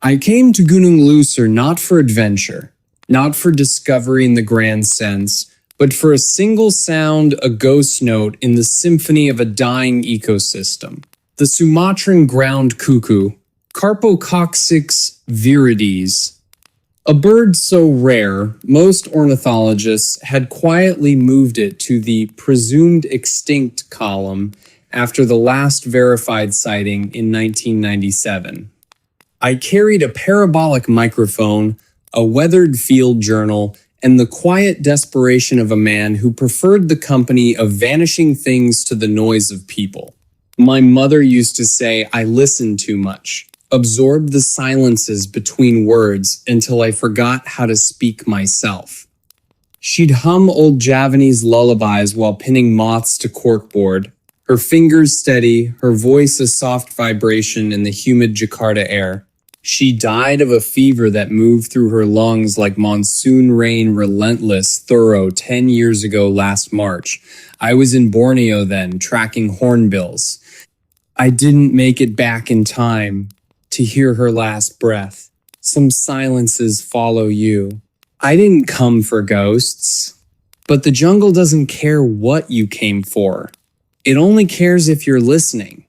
I came to Gunung Lusar not for adventure, not for discovery in the grand sense, but for a single sound, a ghost note in the symphony of a dying ecosystem. The Sumatran ground cuckoo, Carpococcyx virides. A bird so rare, most ornithologists had quietly moved it to the presumed extinct column after the last verified sighting in 1997. I carried a parabolic microphone, a weathered field journal, and the quiet desperation of a man who preferred the company of vanishing things to the noise of people. My mother used to say I listened too much, absorbed the silences between words until I forgot how to speak myself. She'd hum old Javanese lullabies while pinning moths to corkboard, her fingers steady, her voice a soft vibration in the humid Jakarta air. She died of a fever that moved through her lungs like monsoon rain, relentless, thorough, 10 years ago last March. I was in Borneo then, tracking hornbills. I didn't make it back in time to hear her last breath. Some silences follow you. I didn't come for ghosts, but the jungle doesn't care what you came for. It only cares if you're listening.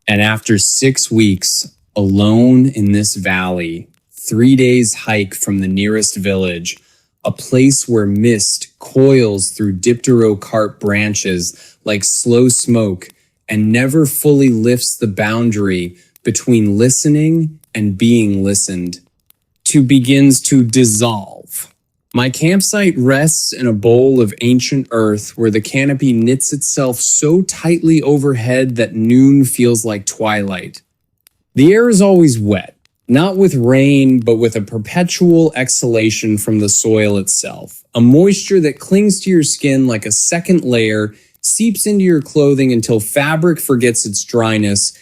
And after 6 weeks, alone in this valley, 3 days hike from the nearest village, a place where mist coils through dipterocarp branches like slow smoke and never fully lifts the boundary between listening and being listened to begins to dissolve. My campsite rests in a bowl of ancient earth where the canopy knits itself so tightly overhead that noon feels like twilight. The air is always wet, not with rain, but with a perpetual exhalation from the soil itself, a moisture that clings to your skin like a second layer, seeps into your clothing until fabric forgets its dryness,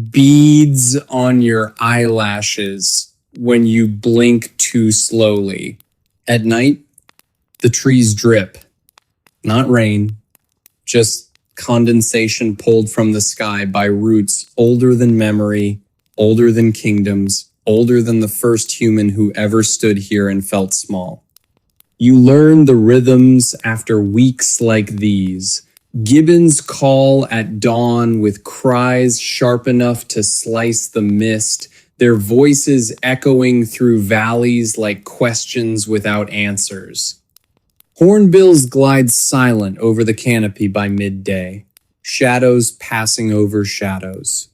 beads on your eyelashes when you blink too slowly. At night, the trees drip. Not rain, just condensation pulled from the sky by roots older than memory, older than kingdoms, older than the first human who ever stood here and felt small. You learn the rhythms after weeks like these. Gibbons call at dawn with cries sharp enough to slice the mist, their voices echoing through valleys like questions without answers. Hornbills glide silent over the canopy by midday, shadows passing over shadows.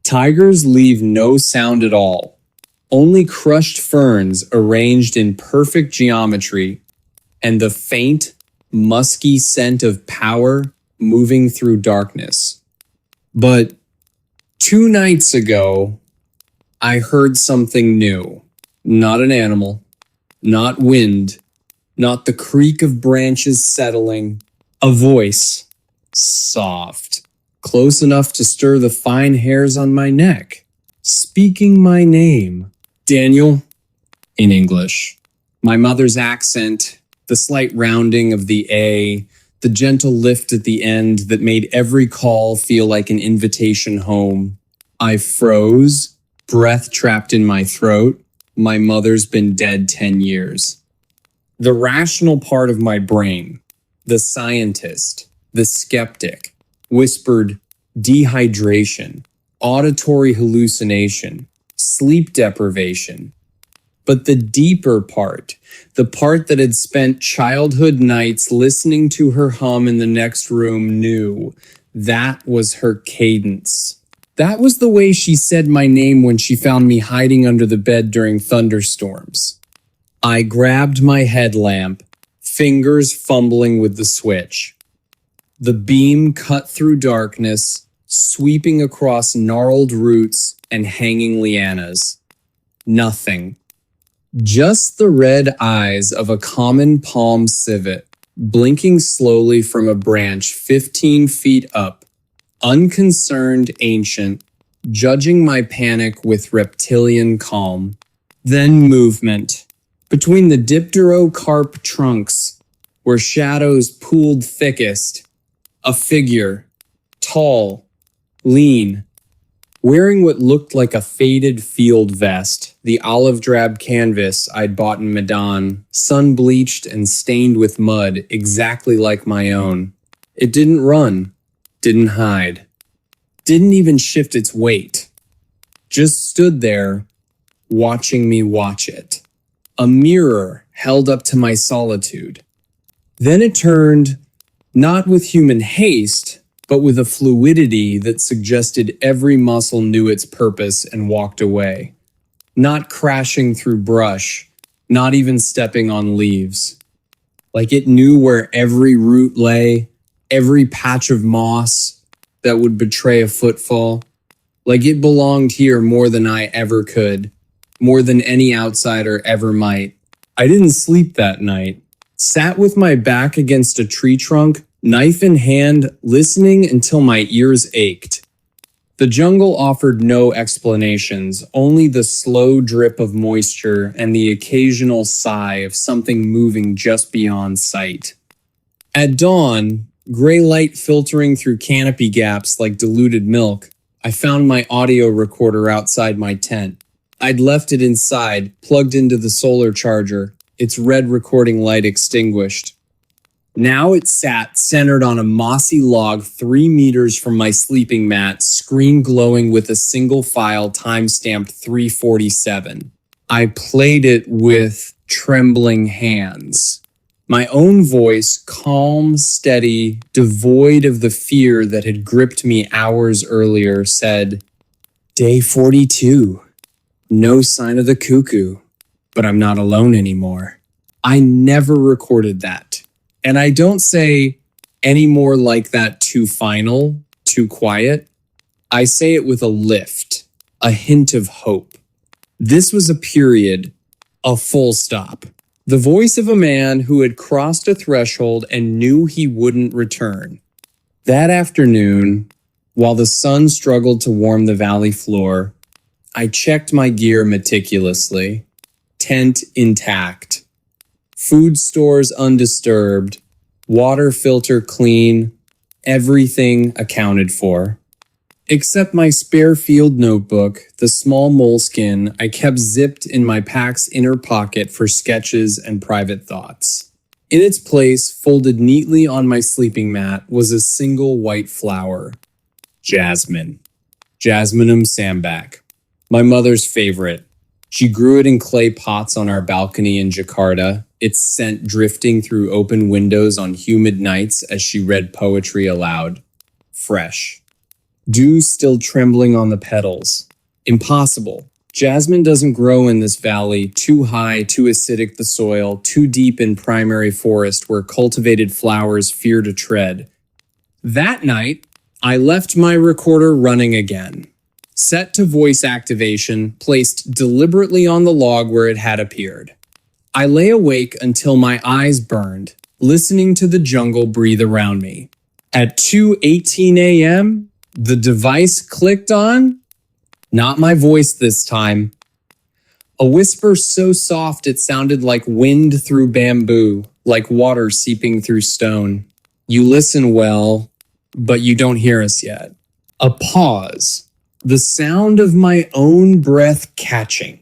Tigers leave no sound at all, only crushed ferns arranged in perfect geometry, and the faint, musky scent of power moving through darkness. But 2 nights ago, I heard something new. Not an animal, not wind, not the creak of branches settling. A voice, soft, close enough to stir the fine hairs on my neck, speaking my name. Daniel, in English. My mother's accent, the slight rounding of the A, the gentle lift at the end that made every call feel like an invitation home. I froze, breath trapped in my throat. My mother's been dead 10 years. The rational part of my brain, the scientist, the skeptic, whispered dehydration, auditory hallucination, sleep deprivation. But the deeper part, the part that had spent childhood nights listening to her hum in the next room, knew that was her cadence. That was the way she said my name when she found me hiding under the bed during thunderstorms. I grabbed my headlamp, fingers fumbling with the switch. The beam cut through darkness, sweeping across gnarled roots and hanging lianas. Nothing. Just the red eyes of a common palm civet, blinking slowly from a branch 15 feet up, unconcerned, ancient, judging my panic with reptilian calm. Then movement. Between the dipterocarp trunks, where shadows pooled thickest, a figure, tall, lean, Wearing what looked like a faded field vest, the olive drab canvas I'd bought in Medan, sun-bleached and stained with mud exactly like my own. It didn't run, didn't hide, didn't even shift its weight. Just stood there, watching me watch it. A mirror held up to my solitude. Then it turned, not with human haste, but with a fluidity that suggested every muscle knew its purpose and walked away. Not crashing through brush, not even stepping on leaves. Like it knew where every root lay, every patch of moss that would betray a footfall. Like it belonged here more than I ever could, more than any outsider ever might. I didn't sleep that night. Sat with my back against a tree trunk, knife in hand, listening until my ears ached. The jungle offered no explanations, only the slow drip of moisture and the occasional sigh of something moving just beyond sight. At dawn, gray light filtering through canopy gaps like diluted milk, I found my audio recorder outside my tent. I'd left it inside, plugged into the solar charger, its red recording light extinguished. Now it sat centered on a mossy log 3 meters from my sleeping mat, screen glowing with a single file timestamped 347. I played it with trembling hands. My own voice, calm, steady, devoid of the fear that had gripped me hours earlier, said, "Day 42. No sign of the cuckoo, but I'm not alone anymore." I never recorded that. And I don't say any more like that too final, too quiet. I say it with a lift, a hint of hope. This was a period, a full stop. The voice of a man who had crossed a threshold and knew he wouldn't return. That afternoon, while the sun struggled to warm the valley floor, I checked my gear meticulously. Tent intact. Food stores undisturbed, water filter clean, everything accounted for. Except my spare field notebook, the small moleskin I kept zipped in my pack's inner pocket for sketches and private thoughts. In its place, folded neatly on my sleeping mat, was a single white flower. Jasmine. Jasminum sambac. My mother's favorite. She grew it in clay pots on our balcony in Jakarta, its scent drifting through open windows on humid nights as she read poetry aloud. Fresh. Dew still trembling on the petals. Impossible. Jasmine doesn't grow in this valley, too high, too acidic the soil, too deep in primary forest where cultivated flowers fear to tread. That night, I left my recorder running again. Set to voice activation, placed deliberately on the log where it had appeared. I lay awake until my eyes burned, listening to the jungle breathe around me. At 2:18 a.m., the device clicked on. Not my voice this time. A whisper so soft it sounded like wind through bamboo, like water seeping through stone. You listen well, but you don't hear us yet. A pause. The sound of my own breath catching.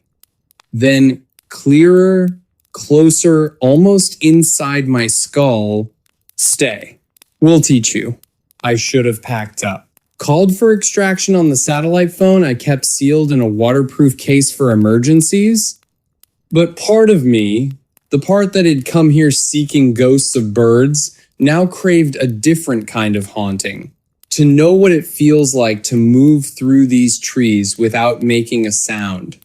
Then clearer, closer, almost inside my skull. Stay. We'll teach you. I should have packed up. Called for extraction on the satellite phone I kept sealed in a waterproof case for emergencies. But part of me, the part that had come here seeking ghosts of birds, now craved a different kind of haunting. To know what it feels like to move through these trees without making a sound.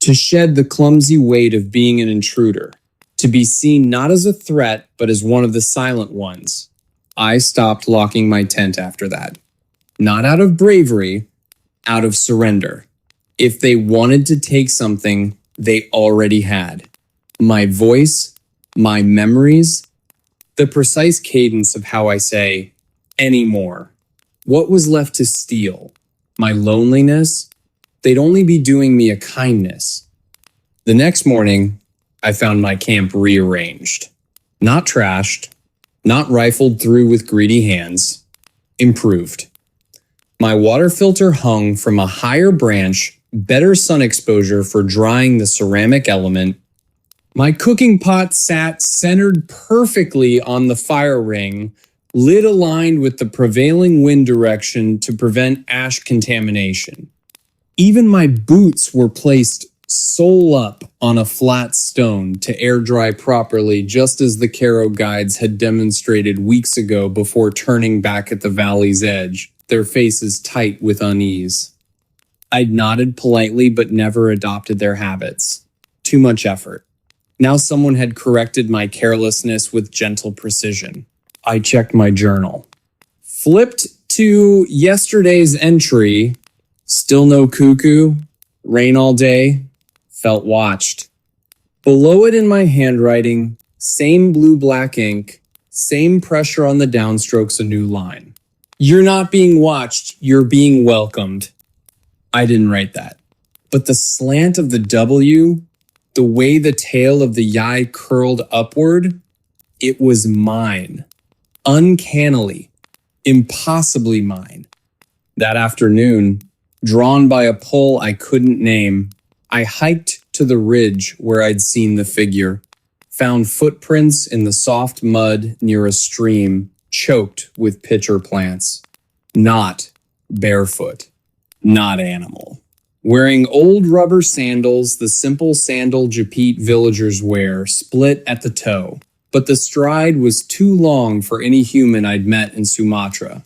To shed the clumsy weight of being an intruder. To be seen not as a threat, but as one of the silent ones. I stopped locking my tent after that. Not out of bravery, out of surrender. If they wanted to take something, they already had. My voice, my memories, the precise cadence of how I say, anymore. What was left to steal? My loneliness? They'd only be doing me a kindness. The next morning, I found my camp rearranged. Not trashed, not rifled through with greedy hands. Improved. My water filter hung from a higher branch, better sun exposure for drying the ceramic element. My cooking pot sat centered perfectly on the fire ring, lid aligned with the prevailing wind direction to prevent ash contamination. Even my boots were placed sole up on a flat stone to air dry properly, just as the Caro guides had demonstrated weeks ago before turning back at the valley's edge, their faces tight with unease. I'd nodded politely but never adopted their habits. Too much effort. Now someone had corrected my carelessness with gentle precision. I checked my journal. Flipped to yesterday's entry. Still no cuckoo. Rain all day. Felt watched. Below it in my handwriting, same blue-black ink, same pressure on the downstrokes, a new line. You're not being watched, you're being welcomed. I didn't write that. But the slant of the W, the way the tail of the Y curled upward, it was mine. Uncannily, impossibly mine. That afternoon, drawn by a pull I couldn't name, I hiked to the ridge where I'd seen the figure, found footprints in the soft mud near a stream choked with pitcher plants. Not barefoot, not animal. Wearing old rubber sandals, the simple sandal Japit villagers wear, split at the toe, but the stride was too long for any human I'd met in Sumatra.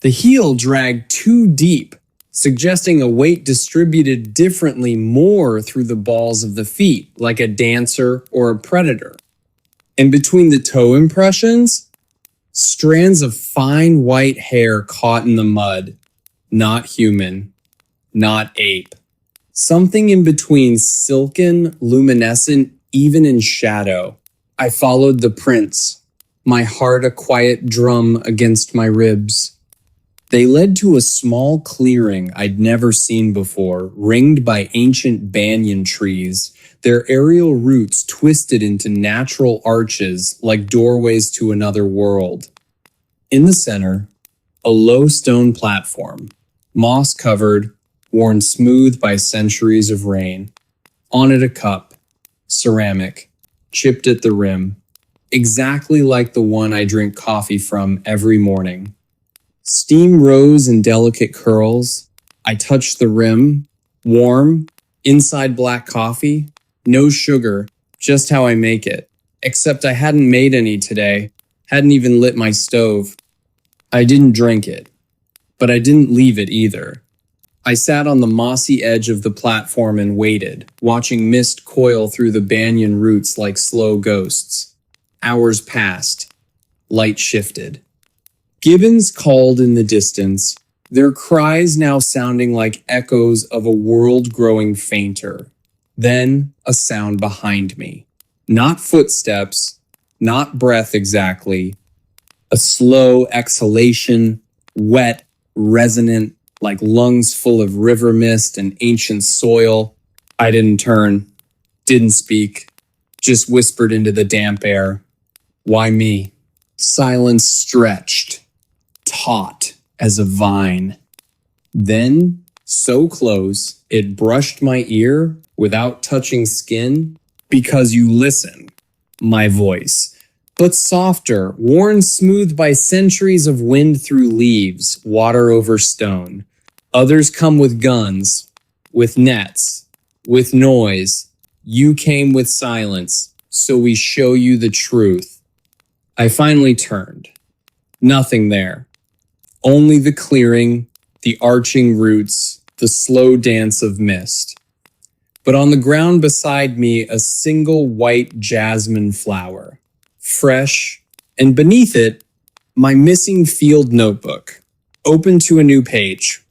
The heel dragged too deep, suggesting a weight distributed differently more through the balls of the feet, like a dancer or a predator. And between the toe impressions, strands of fine white hair caught in the mud. Not human. Not ape. Something in between silken, luminescent, even in shadow. I followed the prints, my heart a quiet drum against my ribs. They led to a small clearing I'd never seen before, ringed by ancient banyan trees, their aerial roots twisted into natural arches like doorways to another world. In the center, a low stone platform, moss-covered, worn smooth by centuries of rain. On it a cup, ceramic, chipped at the rim, exactly like the one I drink coffee from every morning. Steam rose in delicate curls. I touched the rim, warm, inside black coffee, no sugar, just how I make it. Except I hadn't made any today, hadn't even lit my stove. I didn't drink it, but I didn't leave it either. I sat on the mossy edge of the platform and waited, watching mist coil through the banyan roots like slow ghosts. Hours passed. Light shifted. Gibbons called in the distance, their cries now sounding like echoes of a world growing fainter. Then a sound behind me. Not footsteps, not breath exactly. A slow exhalation, wet, resonant, like lungs full of river mist and ancient soil. I didn't turn, didn't speak, just whispered into the damp air. Why me? Silence stretched, taut as a vine. Then, so close, it brushed my ear without touching skin. Because you listen, my voice. But softer, worn smooth by centuries of wind through leaves, water over stone. Others come with guns, with nets, with noise. You came with silence, so we show you the truth. I finally turned. Nothing there. Only the clearing, the arching roots, the slow dance of mist. But on the ground beside me, a single white jasmine flower. Fresh, and beneath it, my missing field notebook, open to a new page.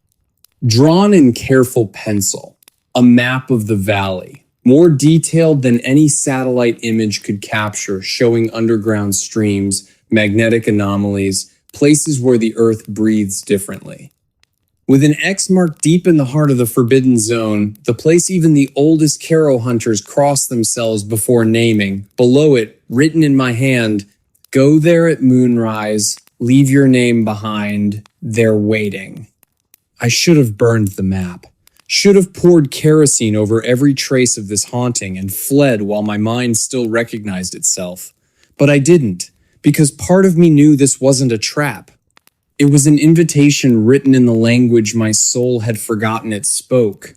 Drawn in careful pencil, a map of the valley, more detailed than any satellite image could capture, showing underground streams, magnetic anomalies, places where the earth breathes differently. With an X mark deep in the heart of the Forbidden Zone, the place even the oldest Caro hunters cross themselves before naming. Below it, written in my hand, go there at moonrise, leave your name behind, they're waiting. I should have burned the map. Should have poured kerosene over every trace of this haunting and fled while my mind still recognized itself. But I didn't, because part of me knew this wasn't a trap. It was an invitation written in the language my soul had forgotten it spoke.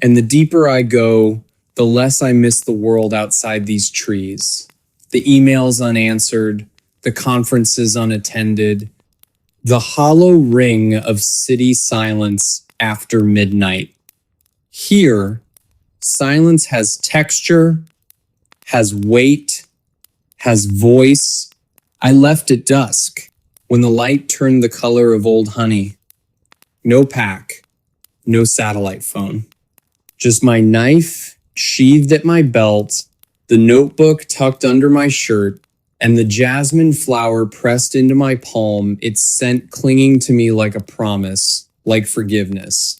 And the deeper I go, the less I miss the world outside these trees. The emails unanswered, the conferences unattended, the hollow ring of city silence after midnight. Here, silence has texture, has weight, has voice. I left at dusk, when the light turned the color of old honey. No pack, no satellite phone. Just my knife sheathed at my belt, the notebook tucked under my shirt, and the jasmine flower pressed into my palm, its scent clinging to me like a promise, like forgiveness.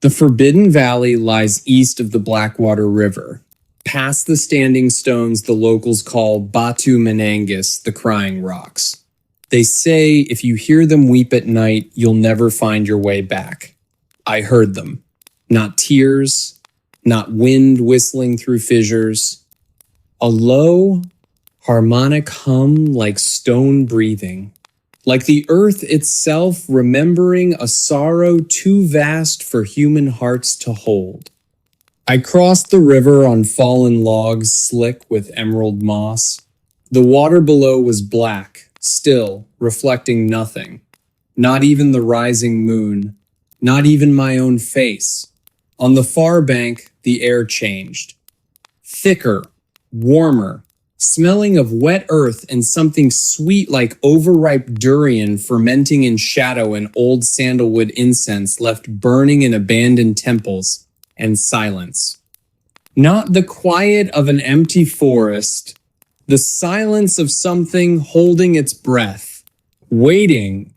The Forbidden Valley lies east of the Blackwater River, past the standing stones the locals call Batu Menangus, the Crying Rocks. They say if you hear them weep at night, you'll never find your way back. I heard them. Not tears, not wind whistling through fissures. A low, harmonic hum like stone breathing. Like the earth itself remembering a sorrow too vast for human hearts to hold. I crossed the river on fallen logs slick with emerald moss. The water below was black, still, reflecting nothing. Not even the rising moon. Not even my own face. On the far bank, the air changed. Thicker, warmer, smelling of wet earth and something sweet like overripe durian fermenting in shadow and old sandalwood incense left burning in abandoned temples, and silence. Not the quiet of an empty forest, the silence of something holding its breath, waiting.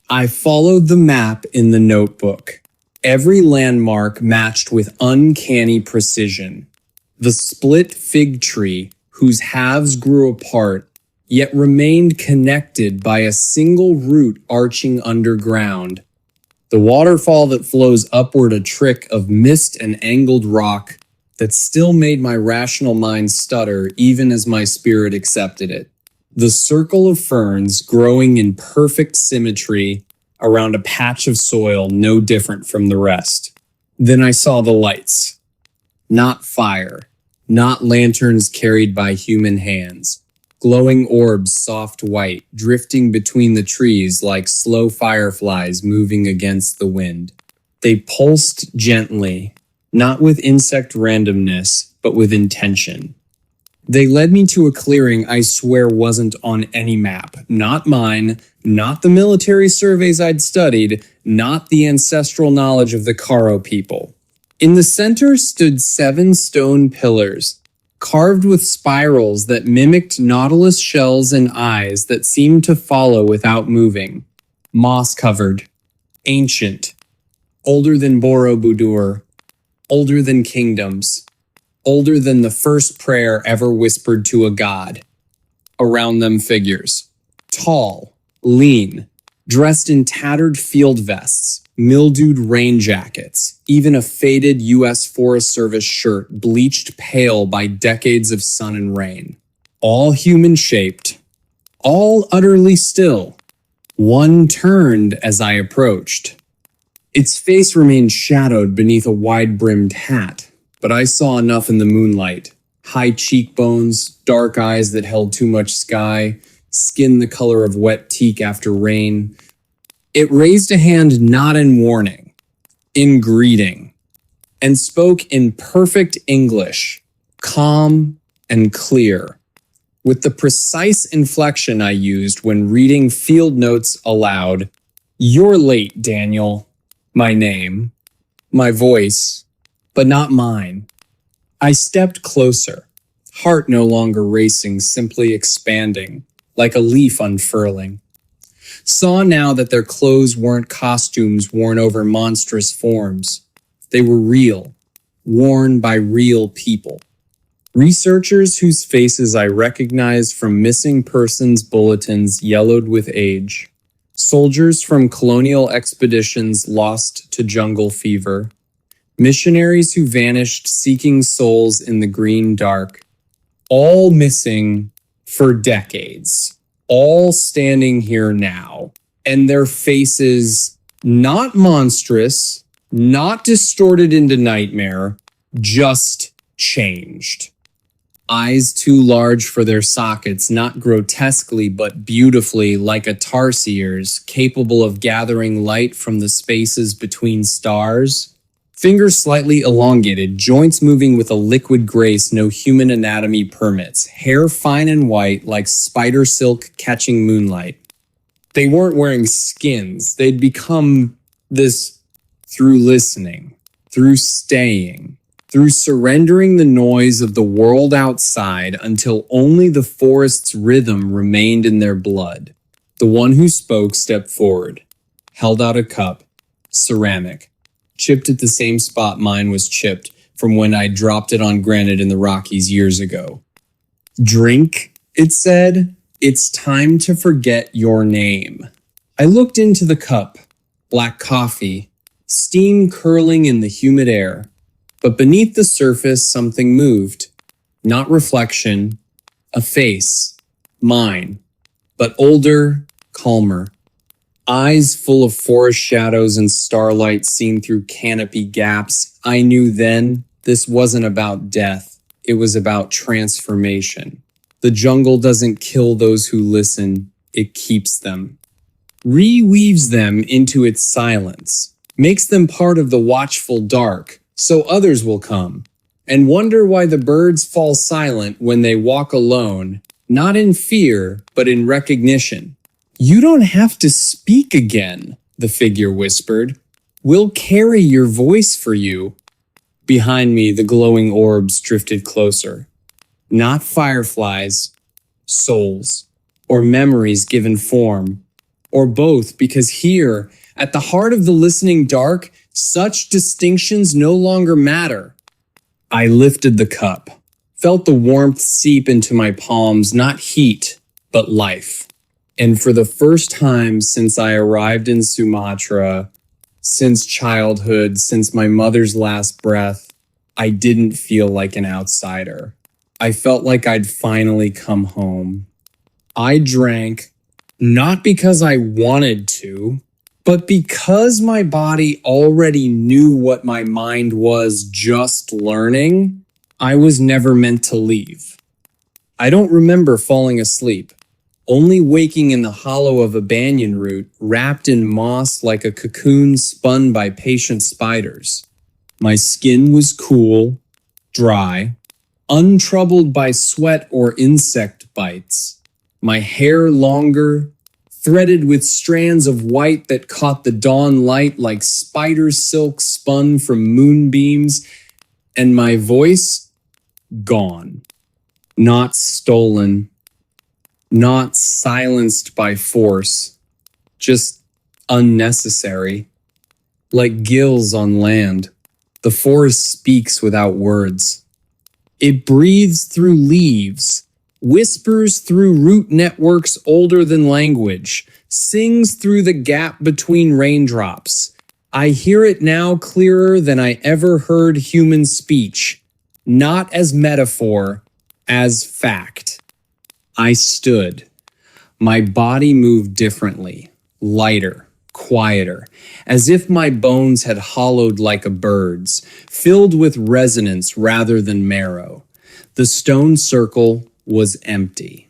I followed the map in the notebook, every landmark matched with uncanny precision. The split fig tree, whose halves grew apart, yet remained connected by a single root arching underground. The waterfall that flows upward, a trick of mist and angled rock that still made my rational mind stutter even as my spirit accepted it. The circle of ferns growing in perfect symmetry around a patch of soil no different from the rest. Then I saw the lights. Not fire. Not lanterns carried by human hands. Glowing orbs, soft white, drifting between the trees like slow fireflies moving against the wind. They pulsed gently, not with insect randomness, but with intention. They led me to a clearing I swear wasn't on any map. Not mine, not the military surveys I'd studied, not the ancestral knowledge of the Karo people. In the center stood 7 stone pillars, carved with spirals that mimicked nautilus shells and eyes that seemed to follow without moving. Moss-covered, ancient, older than Borobudur, older than kingdoms, older than the first prayer ever whispered to a god. Around them figures, tall, lean, dressed in tattered field vests, mildewed rain jackets, even a faded U.S. Forest Service shirt bleached pale by decades of sun and rain. All human-shaped, all utterly still. One turned as I approached. Its face remained shadowed beneath a wide-brimmed hat, but I saw enough in the moonlight. High cheekbones, dark eyes that held too much sky, skin the color of wet teak after rain. It raised a hand not in warning, in greeting, and spoke in perfect English, calm and clear, with the precise inflection I used when reading field notes aloud. "You're late, Daniel." My name, my voice, but not mine. I stepped closer, heart no longer racing, simply expanding, like a leaf unfurling. Saw now that their clothes weren't costumes worn over monstrous forms. They were real, worn by real people. Researchers whose faces I recognized from missing persons bulletins yellowed with age. Soldiers from colonial expeditions lost to jungle fever. Missionaries who vanished seeking souls in the green dark. All missing for decades. All standing here now. And their faces not monstrous, not distorted into nightmare, just changed. Eyes too large for their sockets, not grotesquely but beautifully like a tarsiers, capable of gathering light from the spaces between stars. Fingers slightly elongated, joints moving with a liquid grace no human anatomy permits, hair fine and white like spider silk catching moonlight. They weren't wearing skins. They'd become this through listening, through staying, through surrendering the noise of the world outside until only the forest's rhythm remained in their blood. The one who spoke stepped forward, held out a cup, ceramic, chipped at the same spot mine was chipped from when I dropped it on granite in the Rockies years ago. Drink, it said. It's time to forget your name. I looked into the cup, black coffee, steam curling in the humid air. But beneath the surface, something moved. Not reflection, a face, mine, but older, calmer. Eyes full of forest shadows and starlight seen through canopy gaps. I knew then this wasn't about death. It was about transformation. The jungle doesn't kill those who listen. It keeps them. Reweaves them into its silence. Makes them part of the watchful dark. So others will come and wonder why the birds fall silent when they walk alone, not in fear, but in recognition. You don't have to speak again, the figure whispered. We'll carry your voice for you. Behind me, the glowing orbs drifted closer. Not fireflies, souls, or memories given form, or both, because here, at the heart of the listening dark, such distinctions no longer matter. I lifted the cup, felt the warmth seep into my palms, not heat, but life. And for the first time since I arrived in Sumatra, since childhood, since my mother's last breath, I didn't feel like an outsider. I felt like I'd finally come home. I drank, not because I wanted to, but because my body already knew what my mind was just learning. I was never meant to leave. I don't remember falling asleep, only waking in the hollow of a banyan root wrapped in moss like a cocoon spun by patient spiders. My skin was cool, dry, untroubled by sweat or insect bites. My hair longer, threaded with strands of white that caught the dawn light like spider silk spun from moonbeams, and my voice gone. Not stolen, not silenced by force, just unnecessary. Like gills on land, the forest speaks without words. It breathes through leaves, whispers through root networks older than language, sings through the gap between raindrops. I hear it now clearer than I ever heard human speech, not as metaphor, as fact. I stood. My body moved differently, lighter, quieter, as if my bones had hollowed like a bird's, filled with resonance rather than marrow. The stone circle was empty,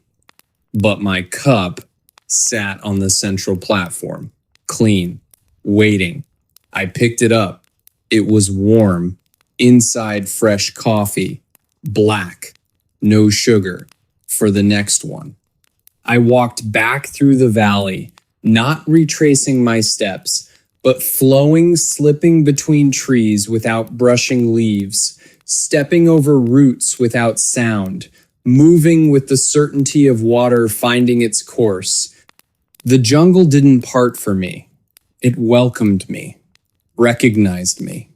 but my cup sat on the central platform, clean, waiting. I picked it up. It was warm, inside fresh coffee, black, no sugar, for the next one. I walked back through the valley, not retracing my steps, but flowing, slipping between trees without brushing leaves, stepping over roots without sound, moving with the certainty of water finding its course. The jungle didn't part for me. It welcomed me, recognized me.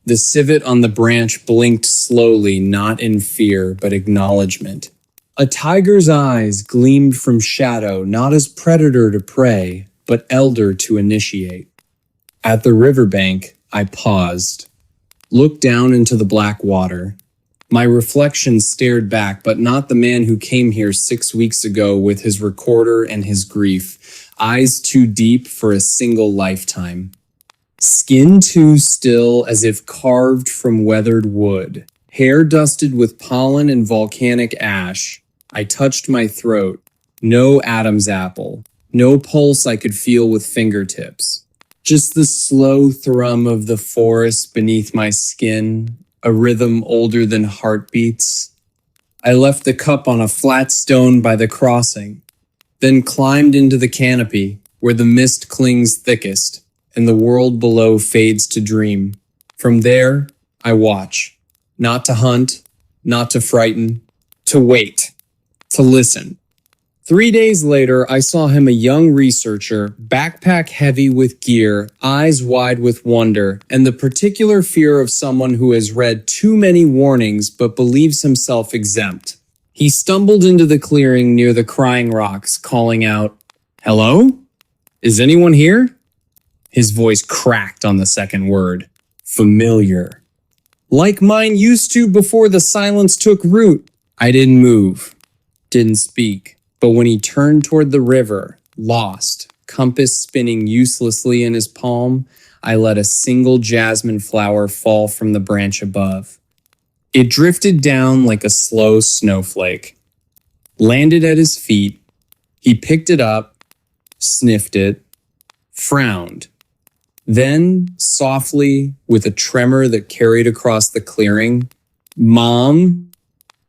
The civet on the branch blinked slowly, not in fear, but acknowledgement. A tiger's eyes gleamed from shadow, not as predator to prey, but elder to initiate. At the riverbank, I paused, looked down into the black water. My reflection stared back, but not the man who came here 6 weeks ago with his recorder and his grief, eyes too deep for a single lifetime. Skin too still as if carved from weathered wood, hair dusted with pollen and volcanic ash. I touched my throat. No Adam's apple, no pulse I could feel with fingertips. Just the slow thrum of the forest beneath my skin, a rhythm older than heartbeats. I left the cup on a flat stone by the crossing, then climbed into the canopy where the mist clings thickest and the world below fades to dream. From there, I watch, not to hunt, not to frighten, to wait, to listen. 3 days later, I saw him, a young researcher, backpack heavy with gear, eyes wide with wonder, and the particular fear of someone who has read too many warnings but believes himself exempt. He stumbled into the clearing near the crying rocks, calling out, "Hello? Is anyone here?" His voice cracked on the second word. Familiar. Like mine used to before the silence took root. I didn't move, didn't speak. But when he turned toward the river, lost, compass spinning uselessly in his palm, I let a single jasmine flower fall from the branch above. It drifted down like a slow snowflake, landed at his feet. He picked it up, sniffed it, frowned. Then, softly, with a tremor that carried across the clearing, "Mom,"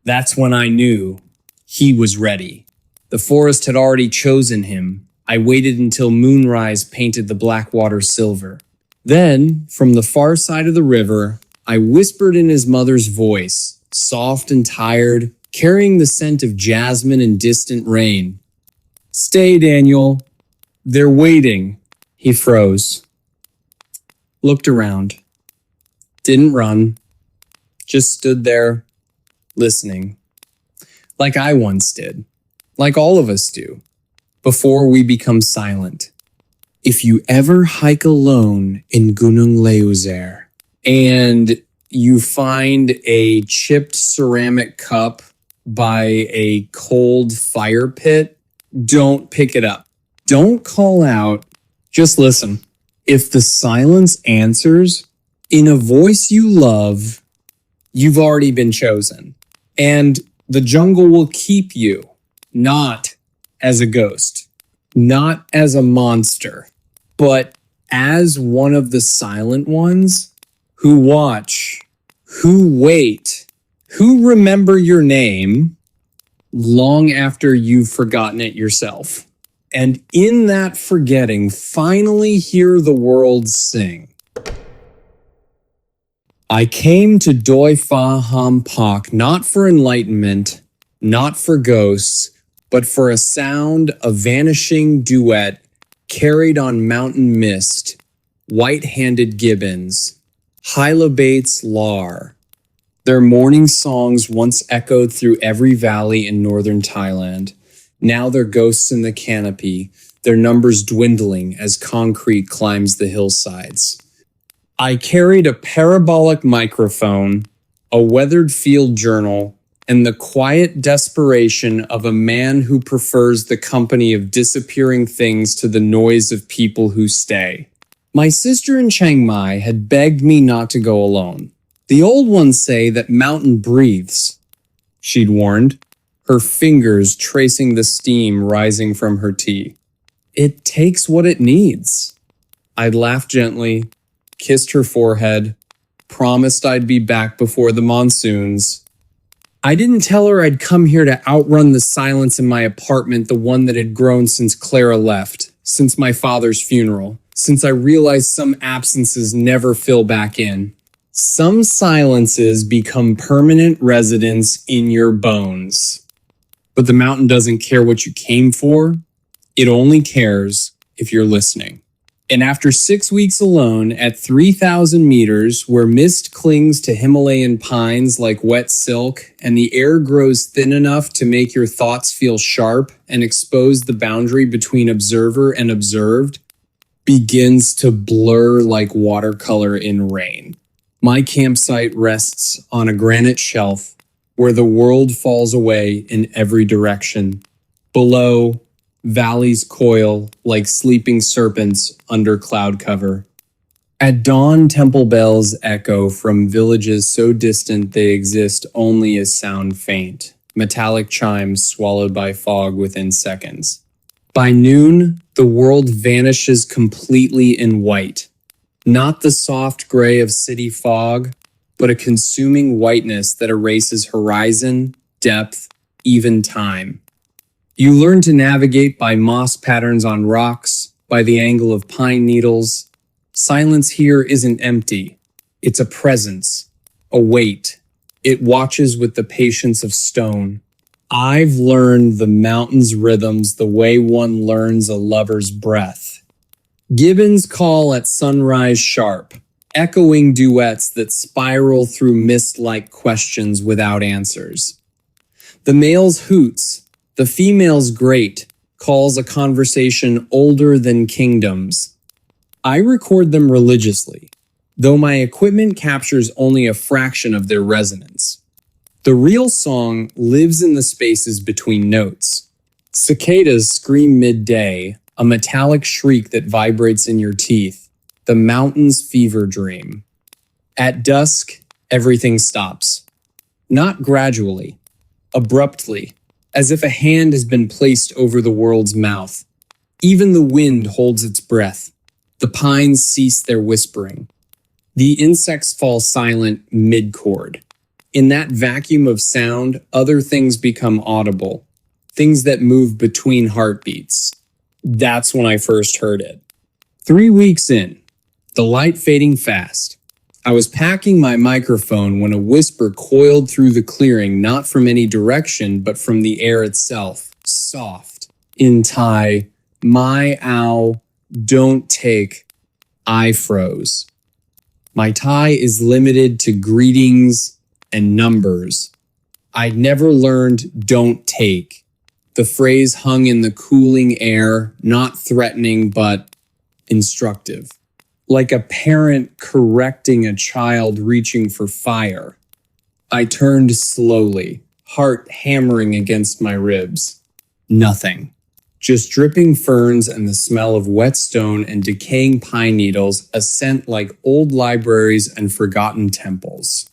that's when I knew he was ready. The forest had already chosen him. I waited until moonrise painted the black water silver. Then, from the far side of the river, I whispered in his mother's voice, soft and tired, carrying the scent of jasmine and distant rain. "Stay, Daniel. They're waiting." He froze. Looked around. Didn't run. Just stood there, listening. Like I once did. Like all of us do, before we become silent. If you ever hike alone in Gunung Leuser and you find a chipped ceramic cup by a cold fire pit, don't pick it up. Don't call out, just listen. If the silence answers in a voice you love, you've already been chosen. And the jungle will keep you. Not as a ghost, not as a monster, but as one of the silent ones who watch, who wait, who remember your name long after you've forgotten it yourself. And in that forgetting, finally hear the world sing. I came to Doi Fa Ham Pak not for enlightenment, not for ghosts, but for a sound, a vanishing duet carried on mountain mist, white-handed gibbons, hylobates lar. Their morning songs once echoed through every valley in northern Thailand. Now they're ghosts in the canopy, their numbers dwindling as concrete climbs the hillsides. I carried a parabolic microphone, a weathered field journal, and the quiet desperation of a man who prefers the company of disappearing things to the noise of people who stay. My sister in Chiang Mai had begged me not to go alone. The old ones say that mountain breathes, she'd warned, her fingers tracing the steam rising from her tea. It takes what it needs. I'd laughed gently, kissed her forehead, promised I'd be back before the monsoons. I didn't tell her I'd come here to outrun the silence in my apartment, the one that had grown since Clara left, since my father's funeral, since I realized some absences never fill back in. Some silences become permanent residents in your bones. But the mountain doesn't care what you came for. It only cares if you're listening. And after 6 weeks alone at 3,000 meters, where mist clings to Himalayan pines like wet silk, and the air grows thin enough to make your thoughts feel sharp and expose the boundary between observer and observed, begins to blur like watercolor in rain. My campsite rests on a granite shelf where the world falls away in every direction. Below, valleys coil like sleeping serpents under cloud cover. At dawn, temple bells echo from villages so distant they exist only as sound faint, metallic chimes swallowed by fog within seconds. By noon, the world vanishes completely in white. Not the soft gray of city fog, but a consuming whiteness that erases horizon, depth, even time. You learn to navigate by moss patterns on rocks, by the angle of pine needles. Silence here isn't empty. It's a presence, a weight. It watches with the patience of stone. I've learned the mountain's rhythms the way one learns a lover's breath. Gibbons call at sunrise sharp, echoing duets that spiral through mist-like questions without answers. The male's hoots, the female's great, calls a conversation older than kingdoms. I record them religiously, though my equipment captures only a fraction of their resonance. The real song lives in the spaces between notes. Cicadas scream midday, a metallic shriek that vibrates in your teeth, the mountain's fever dream. At dusk, everything stops. Not gradually, abruptly, as if a hand has been placed over the world's mouth. Even the wind holds its breath. The pines cease their whispering. The insects fall silent mid-chord. In that vacuum of sound, other things become audible, things that move between heartbeats. That's when I first heard it. 3 weeks in, the light fading fast. I was packing my microphone when a whisper coiled through the clearing, not from any direction, but from the air itself. Soft. In Thai, my ow, don't take. I froze. My Thai is limited to greetings and numbers. I'd never learned don't take. The phrase hung in the cooling air, not threatening, but instructive. Like a parent correcting a child reaching for fire. I turned slowly, heart hammering against my ribs. Nothing. Just dripping ferns and the smell of wet stone and decaying pine needles, a scent like old libraries and forgotten temples.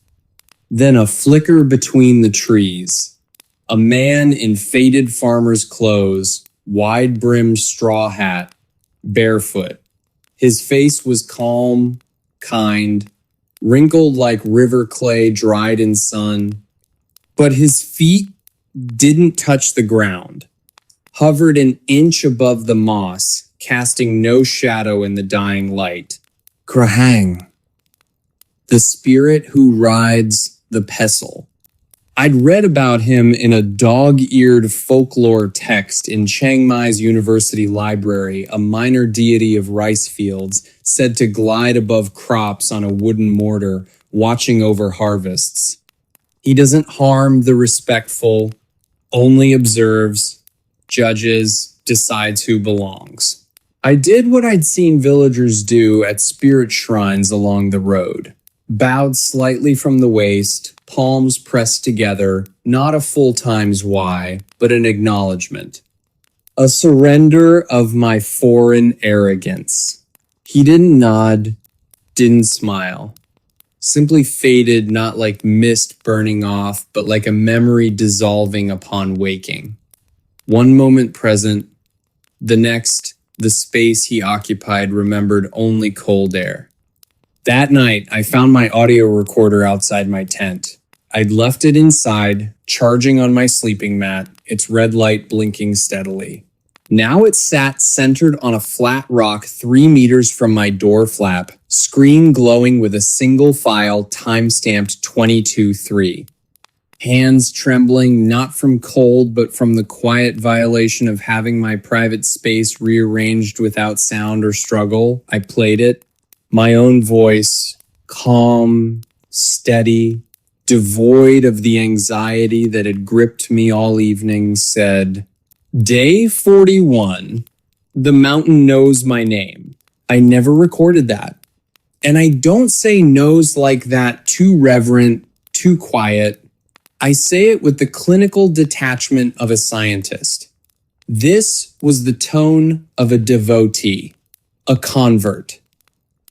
Then a flicker between the trees. A man in faded farmer's clothes, wide-brimmed straw hat, barefoot. His face was calm, kind, wrinkled like river clay dried in sun. But his feet didn't touch the ground, hovered an inch above the moss, casting no shadow in the dying light. Krahang, the spirit who rides the pestle. I'd read about him in a dog-eared folklore text in Chiang Mai's university library, a minor deity of rice fields, said to glide above crops on a wooden mortar, watching over harvests. He doesn't harm the respectful, only observes, judges, decides who belongs. I did what I'd seen villagers do at spirit shrines along the road. Bowed slightly from the waist, palms pressed together, not a full times why, but an acknowledgement. A surrender of my foreign arrogance. He didn't nod, didn't smile. Simply faded, not like mist burning off, but like a memory dissolving upon waking. One moment present, the next, the space he occupied remembered only cold air. That night, I found my audio recorder outside my tent. I'd left it inside, charging on my sleeping mat, its red light blinking steadily. Now it sat centered on a flat rock 3 meters from my door flap, screen glowing with a single file time-stamped 22-3. Hands trembling, not from cold, but from the quiet violation of having my private space rearranged without sound or struggle. I played it. My own voice, calm, steady, devoid of the anxiety that had gripped me all evening, said, Day 41. The mountain knows my name. I never recorded that. And I don't say knows like that too reverent, too quiet. I say it with the clinical detachment of a scientist. This was the tone of a devotee, a convert.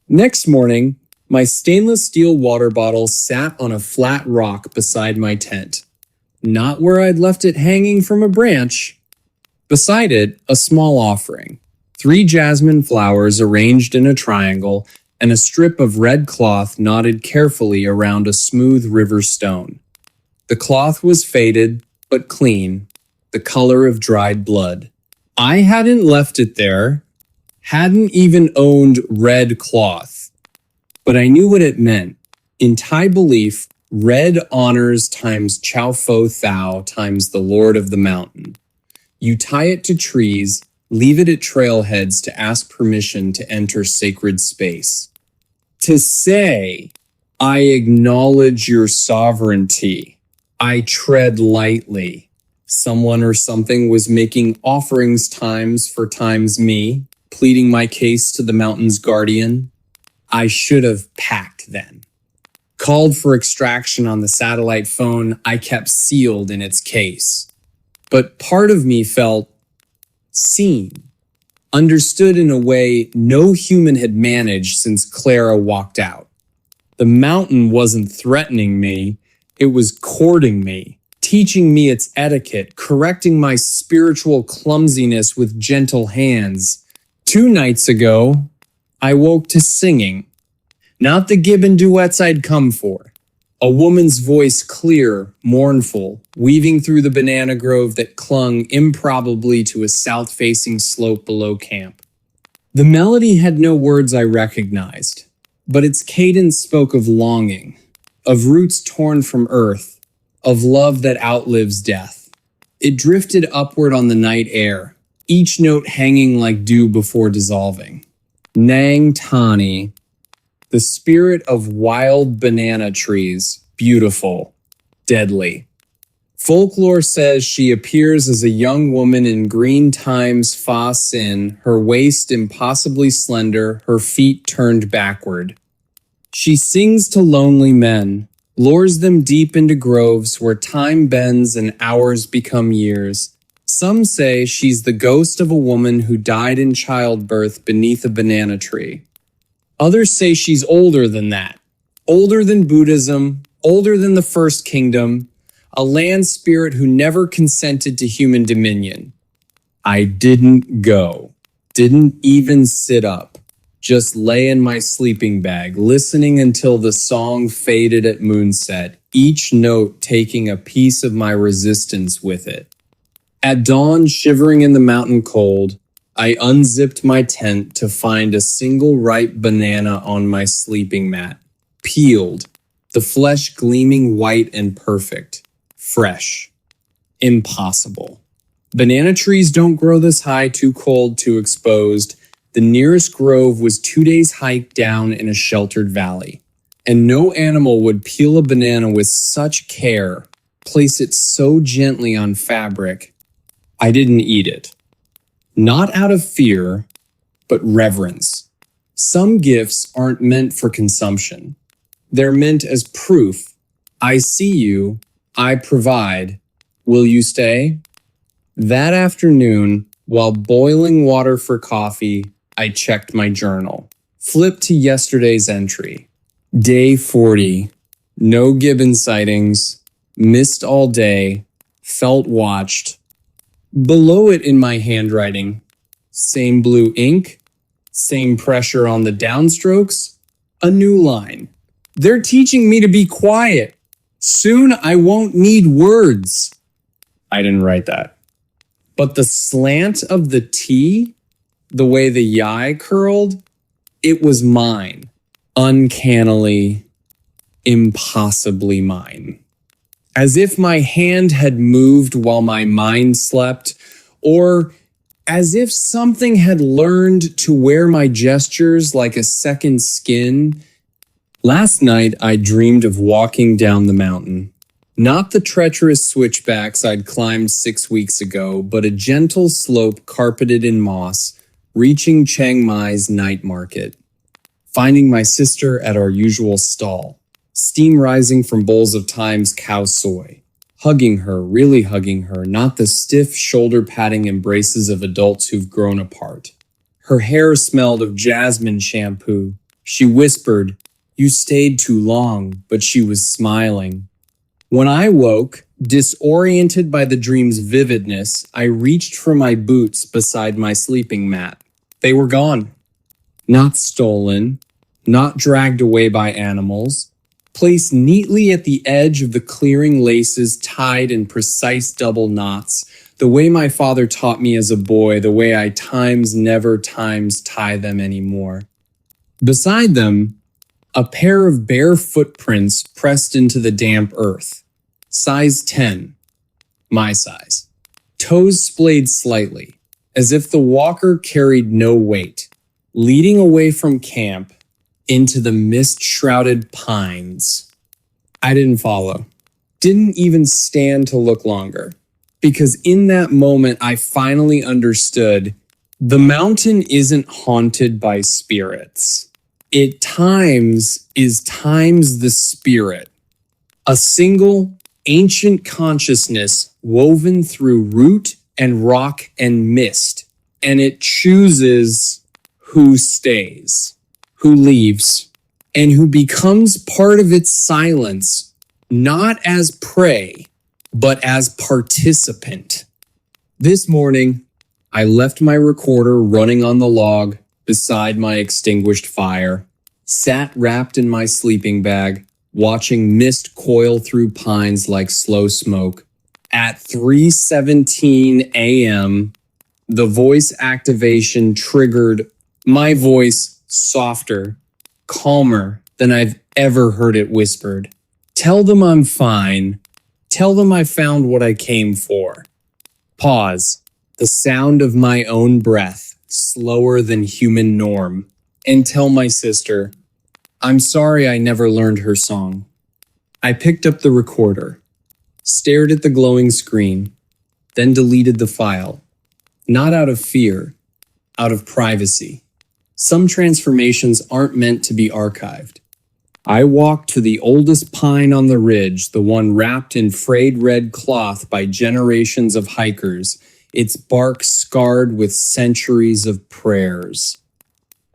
Next morning, my stainless steel water bottle sat on a flat rock beside my tent. Not where I'd left it hanging from a branch. Beside it, a small offering. 3 jasmine flowers arranged in a triangle and a strip of red cloth knotted carefully around a smooth river stone. The cloth was faded, but clean, the color of dried blood. I hadn't left it there, hadn't even owned red cloth, but I knew what it meant. In Thai belief, red honors times Chow Fo Thao times the Lord of the Mountain. You tie it to trees, leave it at trailheads to ask permission to enter sacred space. To say, I acknowledge your sovereignty. I tread lightly. Someone or something was making offerings times for times me, pleading my case to the mountain's guardian. I should have packed then. Called for extraction on the satellite phone I kept sealed in its case. But part of me felt seen, understood in a way no human had managed since Clara walked out. The mountain wasn't threatening me. It was courting me, teaching me its etiquette, correcting my spiritual clumsiness with gentle hands. 2 nights ago, I woke to singing. Not the Gibbon duets I'd come for. A woman's voice clear, mournful, weaving through the banana grove that clung improbably to a south-facing slope below camp. The melody had no words I recognized, but its cadence spoke of longing, of roots torn from earth, of love that outlives death. It drifted upward on the night air, each note hanging like dew before dissolving. Nang Tani, the spirit of wild banana trees, beautiful, deadly. Folklore says she appears as a young woman in green times fa sin, her waist impossibly slender, her feet turned backward. She sings to lonely men, lures them deep into groves where time bends and hours become years. Some say she's the ghost of a woman who died in childbirth beneath a banana tree. Others say she's older than that, older than Buddhism, older than the First Kingdom, a land spirit who never consented to human dominion. I didn't go, didn't even sit up, just lay in my sleeping bag, listening until the song faded at moonset, each note taking a piece of my resistance with it. At dawn, shivering in the mountain cold, I unzipped my tent to find a single ripe banana on my sleeping mat, peeled, the flesh gleaming white and perfect, fresh. Impossible. Banana trees don't grow this high, too cold, too exposed. The nearest grove was 2 days' hike down in a sheltered valley, and no animal would peel a banana with such care, place it so gently on fabric. I didn't eat it. Not out of fear, but reverence. Some gifts aren't meant for consumption. They're meant as proof. I see you. I provide. Will you stay? That afternoon, while boiling water for coffee, I checked my journal. Flipped to yesterday's entry. Day 40. No gibbon sightings. Missed all day. Felt watched. Below it in my handwriting, same blue ink, same pressure on the downstrokes, a new line. They're teaching me to be quiet. Soon I won't need words. I didn't write that. But the slant of the T, the way the yai curled, it was mine. Uncannily, impossibly mine. as if my hand had moved while my mind slept, or as if something had learned to wear my gestures like a second skin. Last night, I dreamed of walking down the mountain. Not the treacherous switchbacks I'd climbed 6 weeks ago, but a gentle slope carpeted in moss, reaching Chiang Mai's night market. Finding my sister at our usual stall, steam rising from bowls of Time's cow soy. Hugging her, really hugging her, not the stiff, shoulder-patting embraces of adults who've grown apart. Her hair smelled of jasmine shampoo. She whispered, "You stayed too long," but she was smiling. When I woke, disoriented by the dream's vividness, I reached for my boots beside my sleeping mat. They were gone. Not stolen, not dragged away by animals, placed neatly at the edge of the clearing laces tied in precise double knots, the way my father taught me as a boy, the way I never tie them anymore. Beside them, a pair of bare footprints pressed into the damp earth. Size 10. My size. Toes splayed slightly, as if the walker carried no weight, leading away from camp into the mist-shrouded pines. I didn't follow. Didn't even stand to look longer, because in that moment I finally understood the mountain isn't haunted by spirits. It is times the spirit. A single, ancient consciousness woven through root and rock and mist, and it chooses who stays, who leaves, and who becomes part of its silence, not as prey, but as participant. This morning, I left my recorder running on the log beside my extinguished fire, sat wrapped in my sleeping bag, watching mist coil through pines like slow smoke. At 3:17 a.m., the voice activation triggered my voice softer, calmer than I've ever heard it whispered. Tell them I'm fine. Tell them I found what I came for. Pause. The sound of my own breath, slower than human norm. And tell my sister, I'm sorry I never learned her song. I picked up the recorder, stared at the glowing screen, then deleted the file. Not out of fear, out of privacy. Some transformations aren't meant to be archived. I walked to the oldest pine on the ridge, the one wrapped in frayed red cloth by generations of hikers, its bark scarred with centuries of prayers.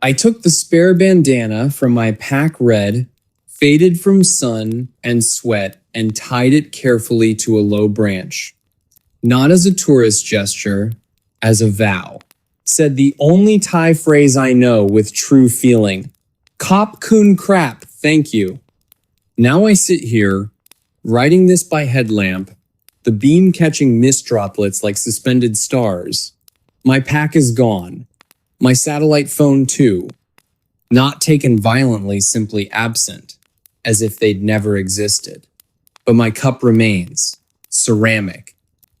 I took the spare bandana from my pack red, faded from sun and sweat, and tied it carefully to a low branch. Not as a tourist gesture, as a vow. Said the only Thai phrase I know with true feeling. Kop kun krap, thank you. Now I sit here, writing this by headlamp, the beam catching mist droplets like suspended stars. My pack is gone. My satellite phone too. Not taken violently, simply absent, as if they'd never existed. But my cup remains, ceramic,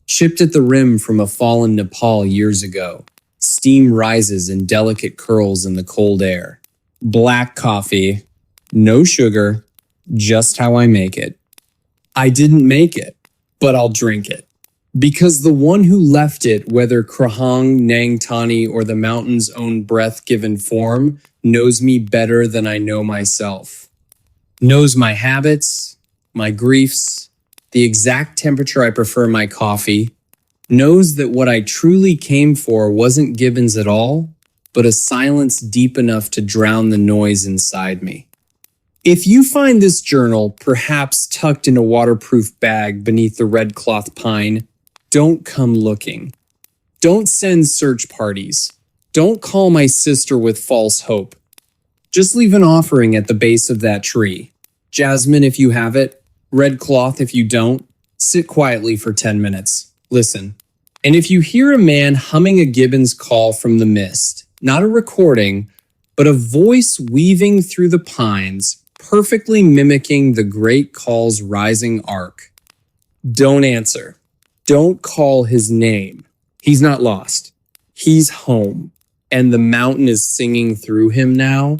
chipped at the rim from a fall in Nepal years ago. Steam rises in delicate curls in the cold air. Black coffee, no sugar, just how I make it. I didn't make it, but I'll drink it. Because the one who left it, whether Krahang, Nang Tani, or the mountain's own breath-given form, knows me better than I know myself. Knows my habits, my griefs, the exact temperature I prefer my coffee, knows that what I truly came for wasn't Gibbons at all, but a silence deep enough to drown the noise inside me. If you find this journal, perhaps tucked in a waterproof bag beneath the red cloth pine, don't come looking. Don't send search parties. Don't call my sister with false hope. Just leave an offering at the base of that tree. Jasmine if you have it, red cloth if you don't. Sit quietly for 10 minutes. Listen. And if you hear a man humming a Gibbons call from the mist, not a recording, but a voice weaving through the pines, perfectly mimicking the great call's rising arc, Don't answer. Don't call his name. He's not lost. He's home. And the mountain is singing through him now.